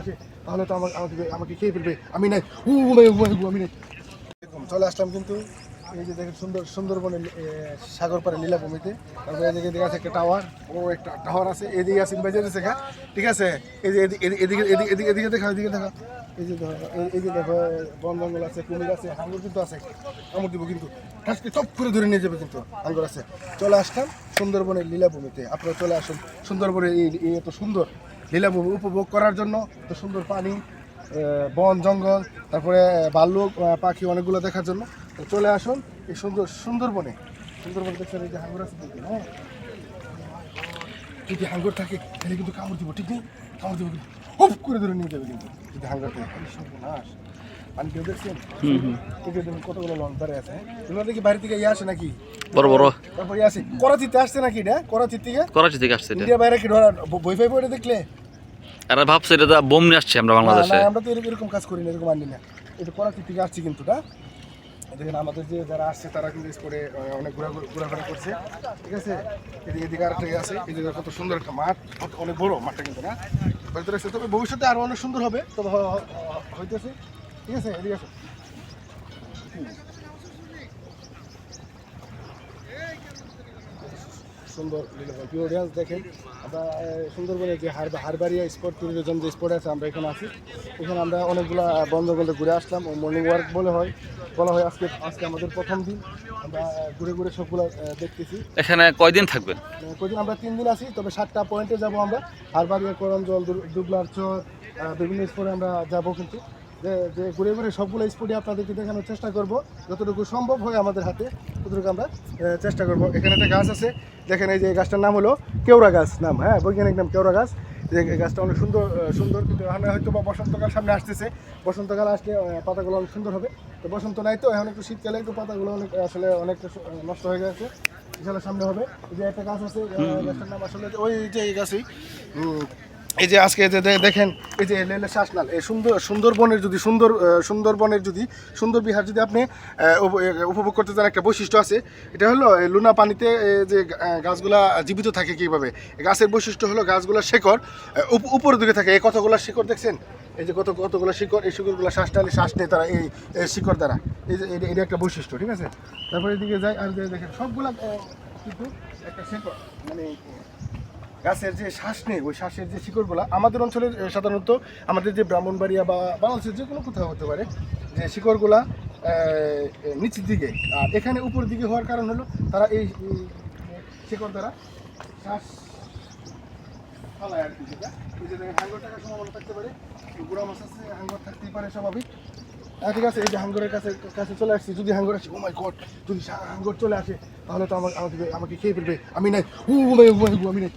আসে তাহলে তো আমাকে খেয়ে ফেলবে। আমি নাই, আমি নাই। এরকম চলে আসলাম কিন্তু এই যে দেখেন সুন্দরবনের সাগর পাড়ে লীলাভূমিতে। তারপরে এদিকে আছে একটা টাওয়ার, ও একটা টাওয়ার আছে, এদিকে আছে বাজার আছে, ঠিক আছে। এই যে এদিকে দেখা, এদিকে দেখা, এই যে দেখো বন জঙ্গল আছে, কুমির আছে, হাঙ্গর কিন্তু আছে, কামড় দিব কিন্তু, আজকে টপ করে ধরে নিয়ে যাবে কিন্তু, হাঙ্গর আছে। চলে আসলাম সুন্দরবনের লীলাভূমিতে। আপনারা চলে আসুন সুন্দরবনের এই এত সুন্দর লীলাভূমি উপভোগ করার জন্য। এত সুন্দর পানি, বন জঙ্গল, তারপরে ভাল্লুক পাখি অনেকগুলো দেখার জন্য তো চলে আসুন এই সুন্দরবনে। দেখছেন এই যে হাঙ্গর আছে কিন্তু, হ্যাঁ, যদি হাঙ্গর থাকে তাহলে কিন্তু কামড় দিব, ঠিক নেই, কামড় দিব কিন্তু হুপ করে ধরে নিয়ে যাবে কিন্তু যদি হাঙ্গর থাকে। সর্বনাশ, পানি কেউ দেখছেন? কতগুলো লঞ্চ দাঁড়িয়ে আছে। তোমরা দেখি বাইরে থেকে আসে নাকি বড় বড়, তারপরে আসে করাচিতে আসছে নাকি, এটা করাচি থেকে আসছে ইন্ডিয়া বাইরে কি ধরা বই ফাই পড়ে দেখলে আরে ভাবছে এটা বোম নিয়ে আসছে আমরা বাংলাদেশে। আমরা তো এরকম কাজ করি না, এরকম আনি না। এটা করাচি থেকে আসছি কিন্তু, না দেখেন আমাদের যে যারা আসছে তারা কিন্তু স্পটে অনেক ঘোরাফেরা করছে, ঠিক আছে। এদিকে আরেকটা আছে, এই জায়গায় কত সুন্দর একটা মাঠ, অনেক বড় মাঠটা কিন্তু, না ভেতরে আছে। তবে ভবিষ্যতে আরো অনেক সুন্দর হবে, তবে হইতেছে, ঠিক আছে। এদিকে আছে সুন্দর অডিয়েন্স দেখেন। আমরা সুন্দরবনে যে হারবারিয়া স্পট ট্যুরিজম যে স্পট আছে, আমরা এখানে আছি। এখানে আমরা অনেকগুলো বন্ধ ঘুরে আসলাম, ও মর্নিং ওয়ার্ক বলা হয়। আজকে আমাদের প্রথম দিন। আমরা ঘুরে সবগুলো দেখতেছি। এখানে কয়দিন থাকবেন? কয়দিন আমরা 3 দিন আছি, তবে 7টা পয়েন্টে যাব আমরা। হারবারিয়া, করমজল, দুবলার চর, বিভিন্ন স্পটে আমরা যাব কিন্তু। যে ঘুরে সবগুলো স্পটে আপনাদেরকে দেখানোর চেষ্টা করব, যতটুকু সম্ভব হয় আমাদের হাতে ততটুকু আমরা চেষ্টা করব। এখানে একটা গাছ আছে, দেখেন, এই যে গাছটার নাম হলো কেওড়া গাছ নাম, হ্যাঁ, বৈজ্ঞানিক নাম কেওড়া গাছ। এই গাছটা অনেক সুন্দর কিন্তু এখানে হয়তো বা বসন্তকাল সামনে আসতেছে। বসন্তকাল আসলে পাতাগুলো অনেক সুন্দর হবে। তো বসন্ত নাই, তো এখন একটু শীতকালে একটু পাতাগুলো অনেকটা নষ্ট হয়ে গেছে। বিশালের সামনে হবে। এই যে একটা গাছ আছে, গাছটার নাম আসলে ওই যে এই গাছই। এই যে আজকে দেখেন, এই যে লেলে শ্বাসনাল, এই সুন্দরবনের যদি সুন্দর বিহার যদি আপনি উপভোগ করতে চান, একটা বৈশিষ্ট্য আছে। এটা হলো লুনা পানিতে যে গাছগুলা জীবিত থাকে কীভাবে, গাছের বৈশিষ্ট্য হলো গাছগুলোর শিকড় উপরের দিকে থাকে। এই কতগুলো শিকড় দেখছেন, এই যে কতগুলো শিকড়, এই শিকড়গুলো শ্বাস নেয় তারা এই শিকড় দ্বারা। এই যে এটা একটা বৈশিষ্ট্য, ঠিক আছে। তারপরে এদিকে যাই, আর দেখেন সবগুলা কিন্তু একটা শিকড়, মানে গাছের যে শ্বাস নেই, ওই শ্বাসের যে শিকড়গুলো আমাদের অঞ্চলে সাধারণত, আমাদের যে ব্রাহ্মণবাড়িয়া বা বাংলাদেশের যে কোনো কোথাও হতে পারে, যে শিকড়গুলা নিচের দিকে, আর এখানে উপর দিকে হওয়ার কারণ হলো তারা এই শিকড় দ্বারা শ্বাস ফালায় আর কি। যেটা এই যে হাঙ্গর থাকার সম্ভাবনা থাকতে পারে, গুড়া মাছ আছে, হাঙ্গর থাকতেই পারে স্বাভাবিক। ঠিক আছে, এই যে হাঙ্গরের কাছে চলে আসছি। যদি হাঙ্গর আসে, ও মাই গড, যদি হাঙ্গর চলে আসে তাহলে তো আমাকে খেয়ে ফেলবে। আমি নাই, আমি নাই।